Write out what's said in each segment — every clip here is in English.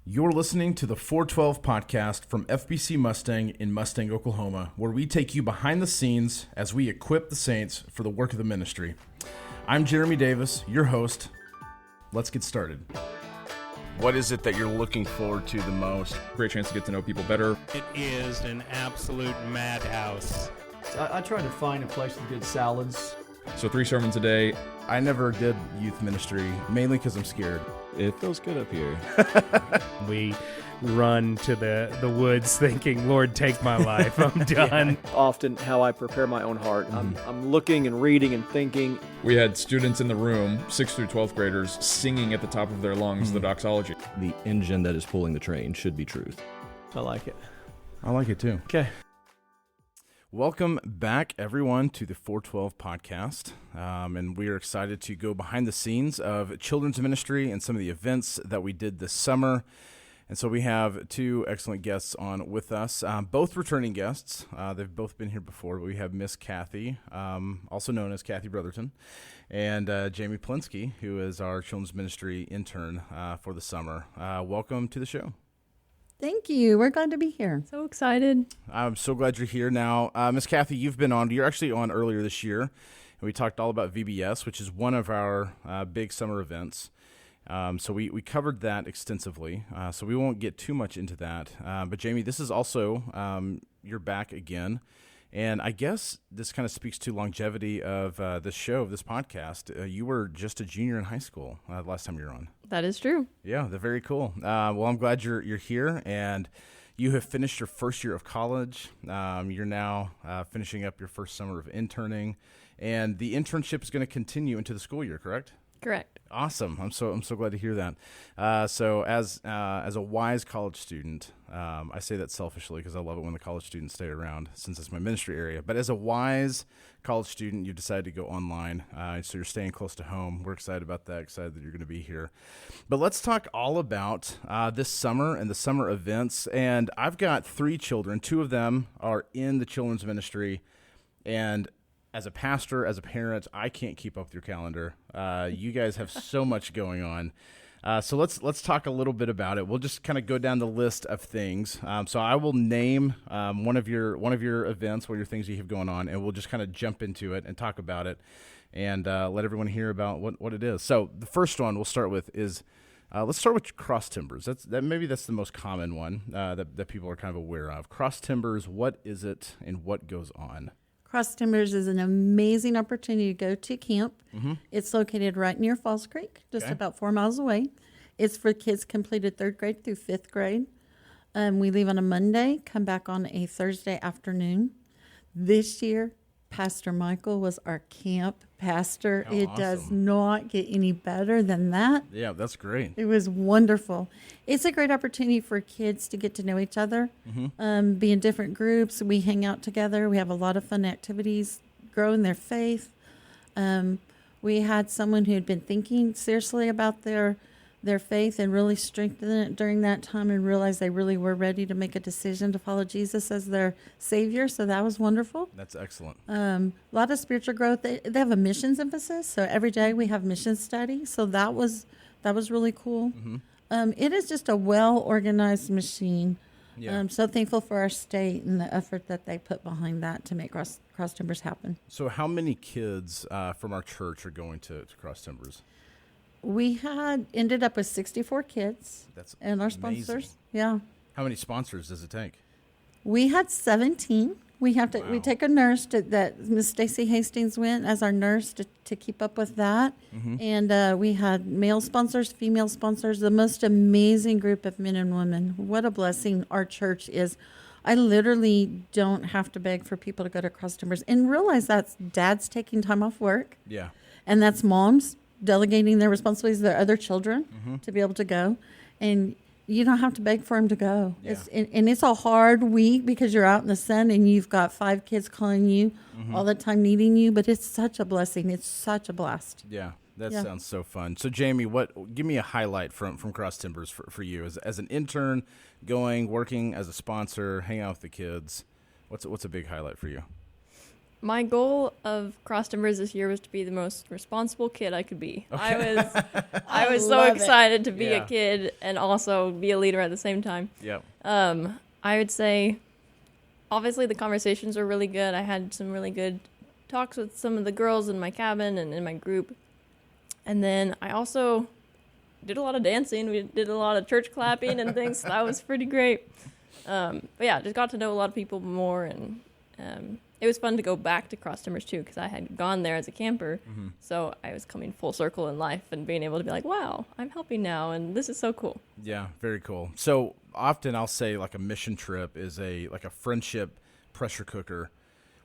You're listening to the 412 podcast from FBC Mustang in Mustang, Oklahoma, where we take you behind the scenes as we equip the saints for the work of the ministry. I'm Jeremy Davis, your host. Let's get started. What is it that you're looking forward to the most? Great chance to get to know people better. It is an absolute madhouse. I try to find a place with good salads. So 3 sermons a day. I never did youth ministry, mainly because I'm scared. It feels good up here. We run to the woods thinking, Lord, take my life. I'm done. Often how I prepare my own heart. I'm looking and reading and thinking. We had students in the room, 6th through 12th graders, singing at the top of their lungs the doxology. The engine that is pulling the train should be truth. I like it. I like it too. Okay. Welcome back, everyone, to the 412 podcast. And we are excited to go behind the scenes of children's ministry and some of the events that we did this summer. And so we have 2 excellent guests on with us, both returning guests. They've both been here before. But we have Miss Kathy, also known as Kathy Brotherton, and Jamy Plinsky, who is our children's ministry intern for the summer. Welcome to the show. Thank you. We're glad to be here. So excited. I'm so glad you're here now. Miss Kathy, you've been on. You're actually on earlier this year, and we talked all about VBS, which is one of our big summer events. So we covered that extensively, so we won't get too much into that. But Jamy, this is also, you're back again. And I guess this kind of speaks to longevity of this show, of this podcast. You were just a junior in high school last time you were on. That is true. Yeah, they're very cool. Well, I'm glad you're here, and you have finished your first year of college. You're now finishing up your first summer of interning, and the internship is going to continue into the school year, correct? Correct. Awesome. I'm so glad to hear that. So as a wise college student, I say that selfishly because I love it when the college students stay around since it's my ministry area. But as a wise college student, you decided to go online. So you're staying close to home. We're excited about that, excited that you're going to be here. But let's talk all about this summer and the summer events. And I've got 3 children. 2 of them are in the children's ministry. And as a pastor, as a parent, I can't keep up with your calendar. You guys have so much going on. So let's talk a little bit about it. We'll just kind of go down the list of things. So I will name one of your events, one of your things you have going on, and we'll just kind of jump into it and talk about it and let everyone hear about what it is. So the first one we'll start with is let's start with cross timbers. Maybe that's the most common one that people are kind of aware of. Cross timbers, what is it and what goes on? Cross Timbers is an amazing opportunity to go to camp. Mm-hmm. It's located right near Falls Creek, just about 4 miles away. It's for kids completed 3rd grade through 5th grade. We leave on a Monday, come back on a Thursday afternoon. This year, Pastor Michael was our camp pastor. Oh, it awesome. Does not get any better than that. Yeah, that's great. It was wonderful. It's a great opportunity for kids to get to know each other, be in different groups. We hang out together. We have a lot of fun activities, grow in their faith. We had someone who had been thinking seriously about their faith and really strengthened it during that time and realized they really were ready to make a decision to follow Jesus as their Savior. So that was wonderful. That's excellent. A lot of spiritual growth. They have a missions emphasis. So every day we have mission study. So that was really cool. Mm-hmm. It is just a well-organized machine. Yeah. So thankful for our state and the effort that they put behind that to make Cross Timbers happen. So how many kids from our church are going to Cross Timbers? We ended up with 64 kids. That's and our amazing. sponsors. Yeah. How many sponsors does it take? We had 17. We have to. Wow. We take a nurse that Miss Stacy Hastings went as our nurse to keep up with that, and we had male sponsors, female sponsors, the most amazing group of men and women. What a blessing our church is. I literally don't have to beg for people to go to Cross Timbers and realize that's dads taking time off work. Yeah, and that's moms delegating their responsibilities to their other children to be able to go, and you don't have to beg for them to go. Yeah. It's a hard week because you're out in the sun and you've got 5 kids calling you all the time needing you, but it's such a blessing. It's such a blast. Yeah, that sounds so fun. So Jamy, give me a highlight from Cross Timbers for you as an intern, working as a sponsor, hanging out with the kids. What's a big highlight for you? My goal of Cross Timbers this year was to be the most responsible kid I could be. Okay. I was so excited to be a kid and also be a leader at the same time. Yep. I would say, obviously, the conversations were really good. I had some really good talks with some of the girls in my cabin and in my group. And then I also did a lot of dancing. We did a lot of church clapping and things. So that was pretty great. But yeah, just got to know a lot of people more, and it was fun to go back to Cross Timbers too, because I had gone there as a camper. Mm-hmm. So I was coming full circle in life and being able to be like, wow, I'm helping now, and this is so cool. Yeah, very cool. So often I'll say like a mission trip is like a friendship pressure cooker.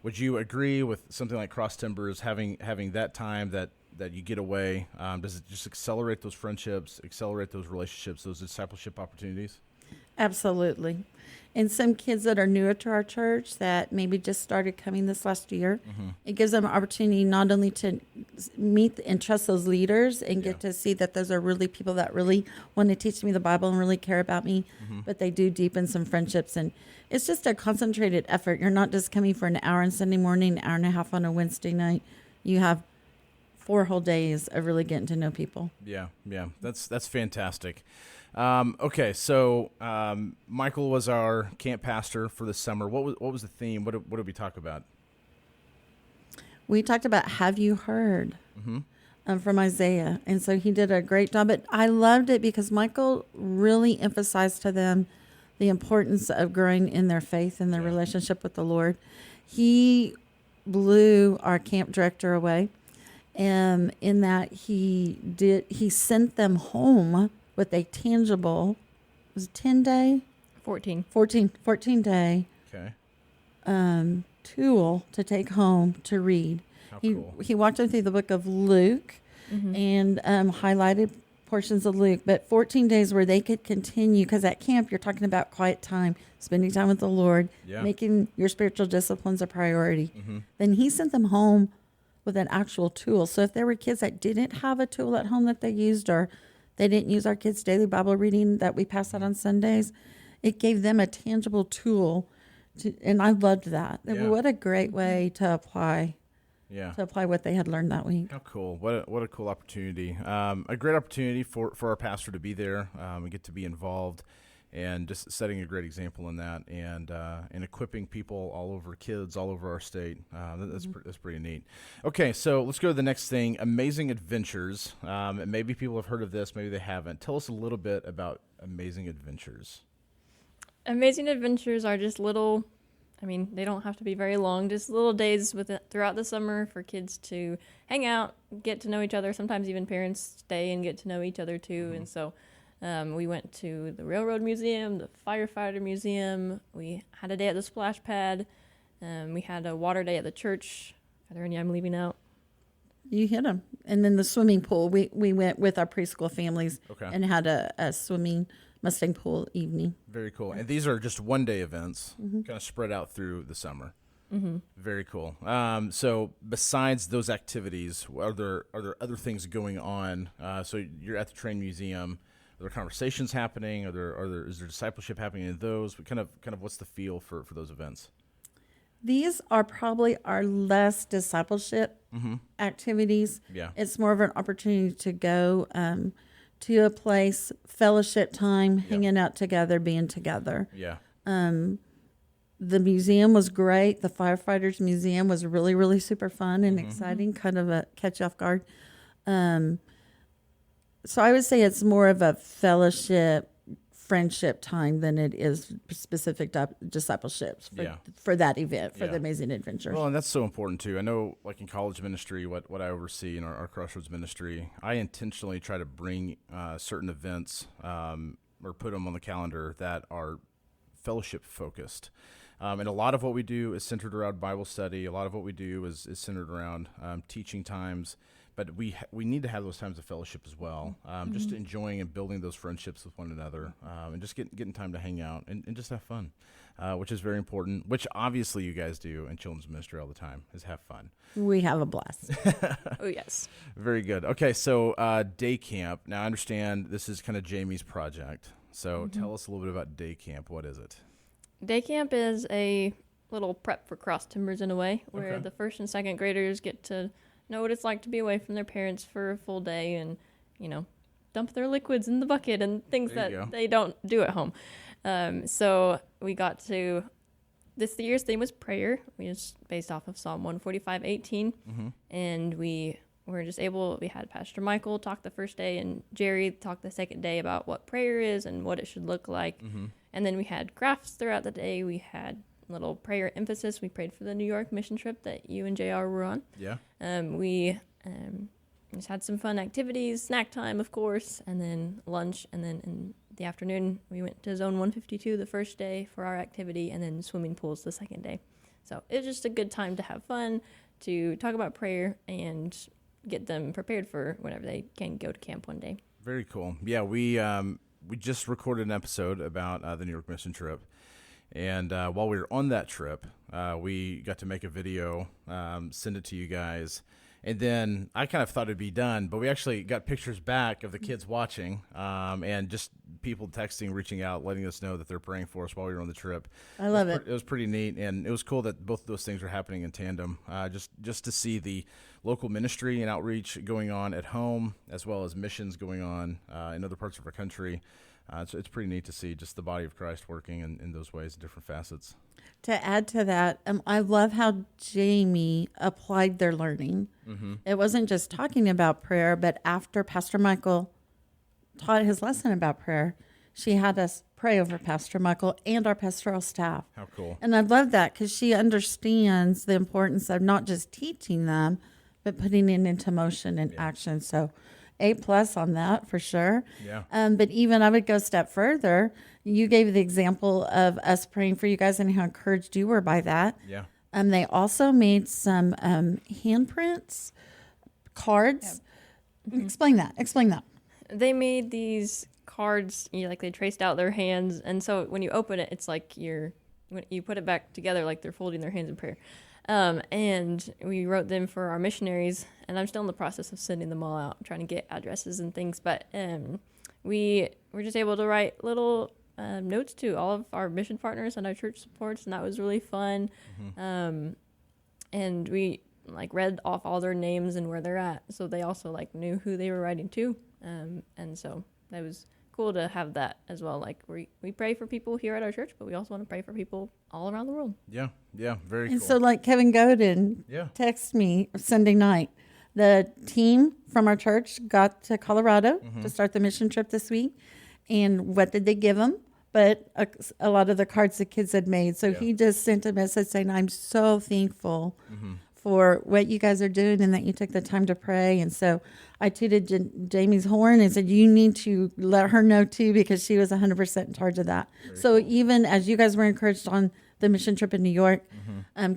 Would you agree with something like Cross Timbers, having that time that you get away? Does it just accelerate those friendships, accelerate those relationships, those discipleship opportunities? Absolutely. And some kids that are newer to our church that maybe just started coming this last year, it gives them an opportunity not only to meet and trust those leaders and get to see that those are really people that really want to teach me the Bible and really care about me, but they do deepen some friendships. And it's just a concentrated effort. You're not just coming for an hour on Sunday morning, an hour and a half on a Wednesday night. You have 4 whole days of really getting to know people. Yeah. That's fantastic. Okay, so Michael was our camp pastor for the summer. What was the theme? What did we talk about? We talked about Have You Heard from Isaiah. And so he did a great job. But I loved it because Michael really emphasized to them the importance of growing in their faith and their relationship with the Lord. He blew our camp director away. In that he sent them home with a tangible, was it 10-day? 14 day tool to take home to read. Cool. He walked them through the book of Luke and highlighted portions of Luke, but 14 days where they could continue, because at camp you're talking about quiet time, spending time with the Lord, making your spiritual disciplines a priority. Then he sent them home with an actual tool. So if there were kids that didn't have a tool at home that they used, or they didn't use our kids' daily Bible reading that we pass out on Sundays, it gave them a tangible tool. And I loved that. Yeah. What a great way to apply what they had learned that week. How cool. What a cool opportunity. A great opportunity for our pastor to be there and get to be involved, and just setting a great example in that, and equipping people all over, kids all over our state. That's pretty neat. Okay, so let's go to the next thing, Amazing Adventures. Maybe people have heard of this, maybe they haven't. Tell us a little bit about Amazing Adventures. Amazing Adventures are just little, they don't have to be very long, just little days throughout the summer for kids to hang out, get to know each other. Sometimes even parents stay and get to know each other too. And so we went to the Railroad Museum, the Firefighter Museum. We had a day at the splash pad. We had a water day at the church. Are there any I'm leaving out? You hit them. And then the swimming pool. We went with our preschool families and had a swimming Mustang pool evening. Very cool. And these are just one-day events, kind of spread out through the summer. Very cool. So besides those activities, are there other things going on? So you're at the Train Museum. Are there conversations happening? Is there discipleship happening in those? Kind of what's the feel for those events? These are probably our less discipleship activities. Yeah. It's more of an opportunity to go to a place, fellowship time, hanging out together, being together. Yeah. The museum was great. The Firefighters Museum was really, really super fun and exciting, kind of a catch off guard. So I would say it's more of a fellowship, friendship time than it is specific discipleships for that event, for the Amazing Adventures. Well, and that's so important too. I know, like in college ministry, what I oversee in our Crossroads ministry, I intentionally try to bring certain events or put them on the calendar that are fellowship focused. And a lot of what we do is centered around Bible study. A lot of what we do is centered around teaching times. But we need to have those times of fellowship as well, just enjoying and building those friendships with one another, and just getting time to hang out and just have fun, which is very important, which obviously you guys do in children's ministry all the time, is have fun. We have a blast. Oh, yes. Very good. Okay, so day camp. Now, I understand this is kind of Jamie's project. So tell us a little bit about day camp. What is it? Day camp is a little prep for cross timbers in a way, where Okay. the first and second graders get to know what it's like to be away from their parents for a full day and, dump their liquids in the bucket and things There you that go. they don't do at home. So we got to, this year's theme was prayer. We just based off of Psalm 145:18. And we were just we had Pastor Michael talk the first day and Jerry talk the second day about what prayer is and what it should look like. And then we had crafts throughout the day. We had little prayer emphasis. We prayed for the New York mission trip that you and JR were on. Yeah. We just had some fun activities, snack time, of course, and then lunch. And then in the afternoon, we went to Zone 152 the first day for our activity, and then swimming pools the second day. So it was just a good time to have fun, to talk about prayer, and get them prepared for whenever they can go to camp one day. Very cool. Yeah, we just recorded an episode about the New York mission trip. And while we were on that trip, we got to make a video, send it to you guys. And then I kind of thought it'd be done, but we actually got pictures back of the kids watching, and just people texting, reaching out, letting us know that they're praying for us while we were on the trip. I love it. It was pretty neat, and it was cool that both of those things were happening in tandem. Just to see the local ministry and outreach going on at home, as well as missions going on in other parts of our country. It's pretty neat to see just the body of Christ working in those ways, different facets. To add to that, I love how Jamy applied their learning. It wasn't just talking about prayer, but after Pastor Michael taught his lesson about prayer, she had us pray over Pastor Michael and our pastoral staff. How cool. And I love that because she understands the importance of not just teaching them, but putting it into motion and action. So A+ on that for sure. Yeah. But even I would go a step further. You gave the example of us praying for you guys and how encouraged you were by that. Yeah. They also made some handprints, cards. Explain that. They made these cards, like they traced out their hands, and so when you open it, it's like when you put it back together, like they're folding their hands in prayer. And we wrote them for our missionaries, and I'm still in the process of sending them all out, trying to get addresses and things. But we were just able to write little notes to all of our mission partners and our church supports, and that was really fun. And we read off all their names and where they're at, so they also knew who they were writing to. And so that was cool to have that as well. We pray for people here at our church, but we also want to pray for people all around the world. Yeah. Very And cool. so Kevin Godin texted me Sunday night. The team from our church got to Colorado to start the mission trip this week. And what did they give them? But a lot of the cards the kids had made. So he just sent a message saying, I'm so thankful for what you guys are doing and that you took the time to pray. And so I tooted Jamie's horn and said, you need to let her know too, because she was 100% in charge of that. So even as you guys were encouraged on the mission trip in New York,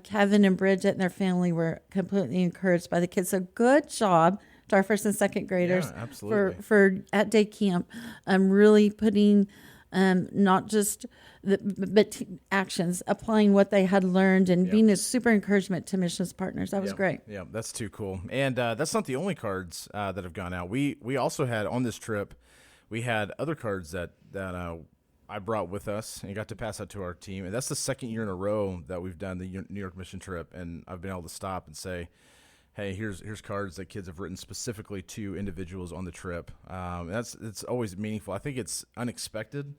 Kevin and Bridget and their family were completely encouraged by the kids. So good job to our first and second graders for at day camp, really putting not just actions, applying what they had learned and being a super encouragement to missions partners. That was great. Yeah, that's too cool. And that's not the only cards that have gone out. We also had on this trip, we had other cards that I brought with us and got to pass out to our team. And that's the second year in a row that we've done the New York mission trip. And I've been able to stop and say, hey, here's cards that kids have written specifically to individuals on the trip. It's always meaningful. I think it's unexpected.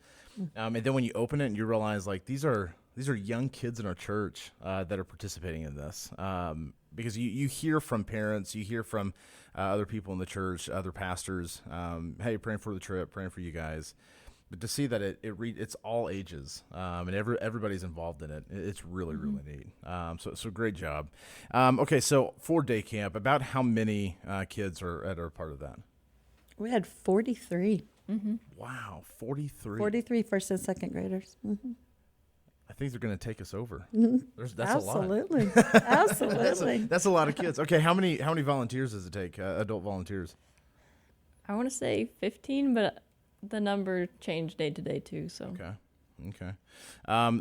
And then when you open it and you realize these are young kids in our church that are participating in this. Because you hear from parents, you hear from other people in the church, other pastors, hey, praying for the trip, praying for you guys. But to see that it's all ages, and everybody's involved in it, it's really, really neat. So great job. Okay, so for day camp, about how many kids are part of that? We had 43. Wow, 43. 43 first and second graders. I think they're going to take us over. That's Absolutely. a lot. Absolutely. That's a lot of kids. Okay, how many volunteers does it take? Adult volunteers? I want to say 15, but the number changed day to day too. So Okay.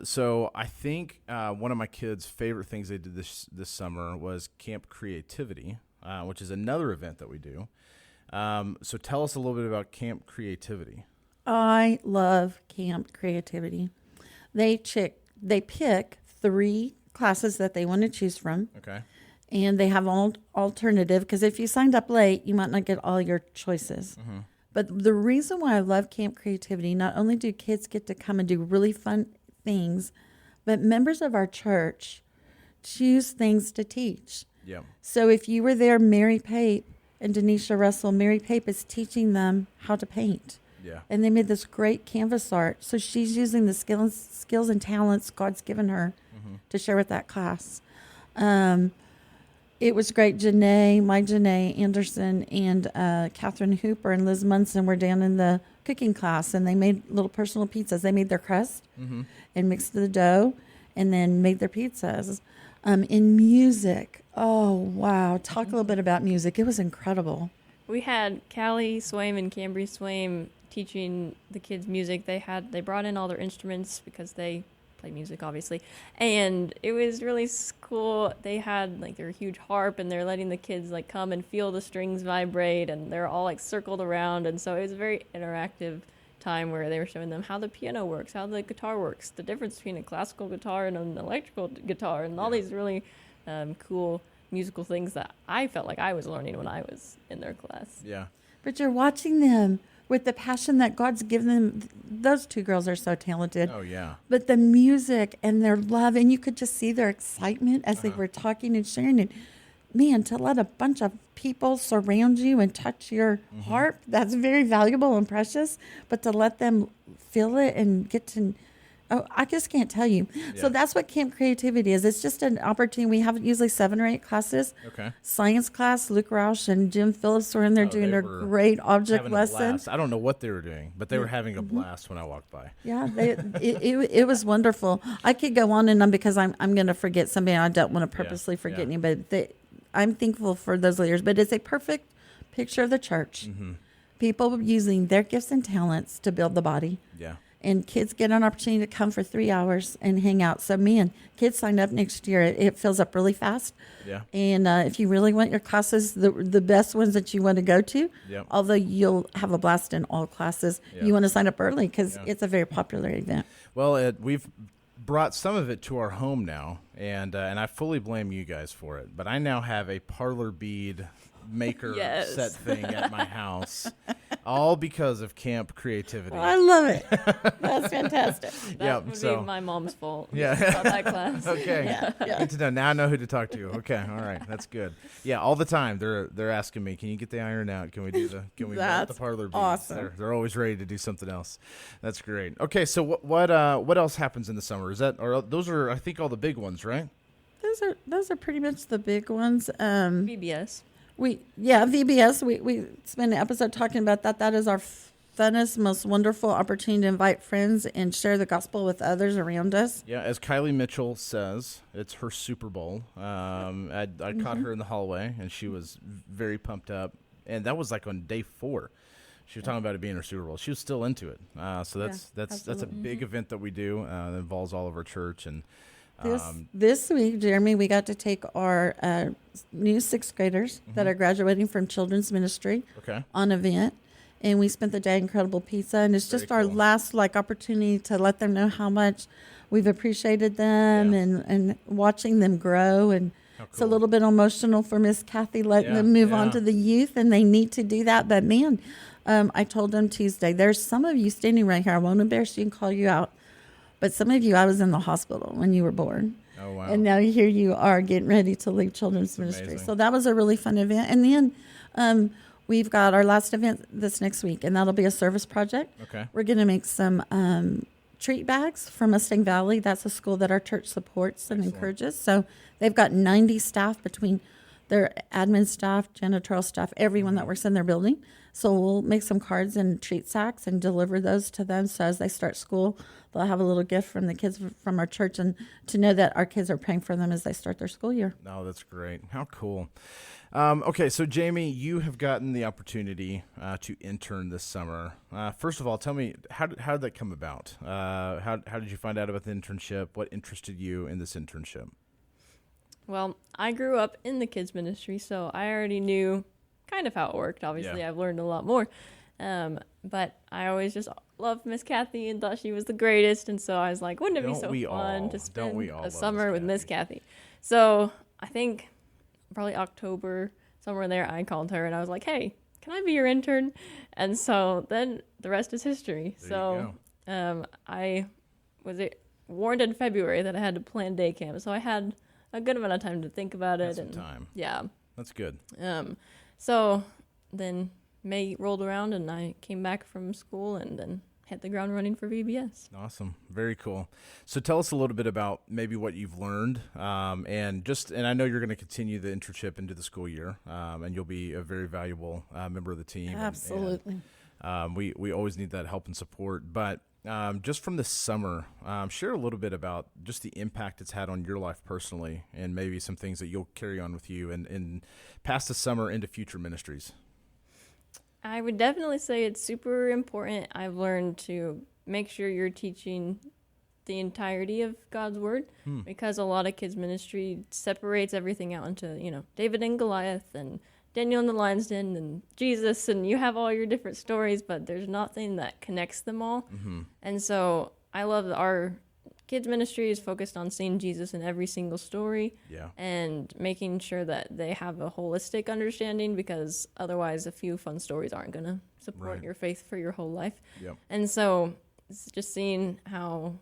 So I think one of my kids' favorite things they did this summer was Camp Creativity, which is another event that we do. So tell us a little bit about Camp Creativity. I love Camp Creativity. They pick 3 classes that they want to choose from. Okay. And they have all alternative, because if you signed up late, you might not get all your choices. But the reason why I love Camp Creativity, not only do kids get to come and do really fun things, but members of our church choose things to teach. Yeah. So if you were there, Mary Pape and Denisha Russell, Mary Pape is teaching them how to paint. Yeah. And they made this great canvas art. So she's using the skills and talents God's given her to share with that class. It was great. Janae Anderson, and Catherine Hooper and Liz Munson were down in the cooking class, and they made little personal pizzas. They made their crust and mixed the dough and then made their pizzas. In music, oh, wow. Talk a little bit about music. It was incredible. We had Callie Swaim and Cambry Swaim teaching the kids music. They brought in all their instruments because they play music, obviously, and it was really cool. They had like their huge harp, and they're letting the kids like come and feel the strings vibrate, and they're all like circled around, and so it was a very interactive time where they were showing them how the piano works, how the guitar works, the difference between a classical guitar and an electrical guitar, and all these really cool musical things that I felt like I was learning when I was in their class. Yeah. But you're watching them with the passion that God's given them. Those two girls are so talented. Oh, yeah. But the music and their love, and you could just see their excitement as they were talking and sharing it. Man, to let a bunch of people surround you and touch your harp, that's very valuable and precious. But to let them feel it and get to, I just can't tell you. Yeah. So that's what Camp Creativity is. It's just an opportunity. We have usually 7 or 8 classes. Okay. Science class, Luke Roush and Jim Phillips were in there doing they their were great object Having a lesson. blast. I don't know what they were doing, but they were having a blast when I walked by. Yeah, it was wonderful. I could go on and on because I'm going to forget somebody. I don't want to purposely forget anybody. I'm thankful for those leaders, but it's a perfect picture of the church. People using their gifts and talents to build the body. Yeah. And kids get an opportunity to come for 3 hours and hang out. So, man, kids signed up next year. It fills up really fast. Yeah. And if you really want your classes, the best ones that you want to go to, although you'll have a blast in all classes, you want to sign up early because it's a very popular event. Well, we've brought some of it to our home now, and I fully blame you guys for it. But I now have a parlor bead maker set thing at my house, all because of Camp Creativity. I love it. That's fantastic. That would be my mom's fault. Yeah. About that class. Okay. Good to know. Now I know who to talk to. Okay. All right. That's good. Yeah. All the time they're asking me, can you get the iron out? Can we melt the parlor beads? Awesome. They're always ready to do something else. That's great. Okay. So what else happens in the summer? Those are I think all the big ones, right? Those are pretty much the big ones. VBS. VBS. We spent an episode talking about that. That is our funnest, most wonderful opportunity to invite friends and share the gospel with others around us. Yeah, as Kylie Mitchell says, it's her Super Bowl. I caught her in the hallway, and she was very pumped up. And that was like on day 4. She was talking about it being her Super Bowl. She was still into it. So that's a big event that we do that involves all of our church. And This week, Jeremy, we got to take our new 6th graders that are graduating from children's ministry on an event. And we spent the day at Incredible Pizza. And it's just our last opportunity to let them know how much we've appreciated them and watching them grow. And it's a little bit emotional for Miss Kathy letting them move on to the youth. And they need to do that. But, man, I told them Tuesday, there's some of you standing right here. I won't embarrass you and call you out. But some of you, I was in the hospital when you were born. Oh, wow. And now here you are getting ready to leave children's ministry. Amazing. So that was a really fun event. And then we've got our last event this next week, and that'll be a service project. Okay. We're going to make some treat bags for Mustang Valley. That's a school that our church supports and encourages. So they've got 90 staff between their admin staff, janitorial staff, everyone that works in their building. So we'll make some cards and treat sacks and deliver those to them. So as they start school, they'll have a little gift from the kids from our church, and to know that our kids are praying for them as they start their school year. Oh, that's great. How cool. Okay, so Jamy, you have gotten the opportunity to intern this summer. First of all, tell me, how did that come about? How did you find out about the internship? What interested you in this internship? Well, I grew up in the kids ministry, so I already knew kind of how it worked. Obviously, I've learned a lot more. But I always just loved Miss Kathy and thought she was the greatest. And so I was like, wouldn't it be Don't so we fun all? to Don't spend we all a love summer Miss with Miss Kathy? So I think probably October, somewhere there, I called her and I was like, hey, can I be your intern? And so then the rest is history. There you I was warned in February that I had to plan day camp. So I had a good amount of time to think about it. That's some and time. Yeah. That's good. So then May rolled around and I came back from school and then hit the ground running for VBS. Awesome. Very cool. So tell us a little bit about maybe what you've learned. And I know you're going to continue the internship into the school year, and you'll be a very valuable member of the team. Absolutely. We always need that help and support. But just from this summer, share a little bit about just the impact it's had on your life personally and maybe some things that you'll carry on with you and past the summer into future ministries. I would definitely say it's super important. I've learned to make sure you're teaching the entirety of God's word because a lot of kids ministry separates everything out into, David and Goliath and Daniel in the lion's den and Jesus, and you have all your different stories, but there's nothing that connects them all. And so I love that our kids ministry is focused on seeing Jesus in every single story and making sure that they have a holistic understanding, because otherwise a few fun stories aren't going to support your faith for your whole life. And so it's just seeing how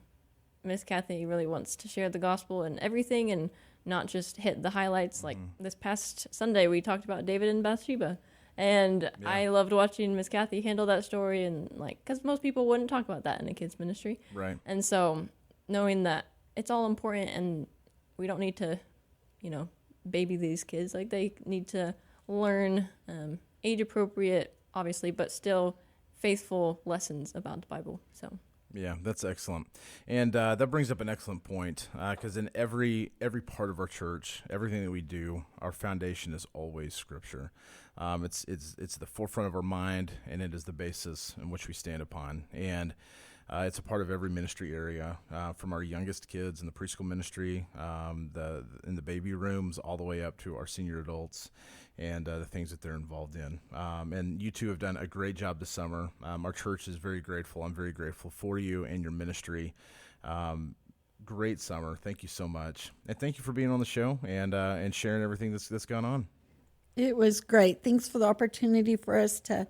Miss Kathy really wants to share the gospel and everything and not just hit the highlights. Like this past Sunday, we talked about David and Bathsheba. And I loved watching Miss Kathy handle that story, and because most people wouldn't talk about that in a kids ministry. Right. And so knowing that it's all important and we don't need to, baby these kids. They need to learn age appropriate, obviously, but still faithful lessons about the Bible. So. Yeah, that's excellent. And that brings up an excellent point, because in every part of our church, everything that we do, our foundation is always Scripture. It's the forefront of our mind, and it is the basis in which we stand upon. And it's a part of every ministry area, from our youngest kids in the preschool ministry, in the baby rooms, all the way up to our senior adults and the things that they're involved in. And you two have done a great job this summer. Our church is very grateful. I'm very grateful for you and your ministry. Great summer. Thank you so much. And thank you for being on the show and sharing everything that's gone on. It was great. Thanks for the opportunity for us to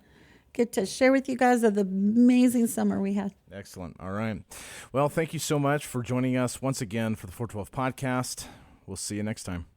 get to share with you guys of the amazing summer we had. Excellent. All right. Well, thank you so much for joining us once again for the 412 podcast. We'll see you next time.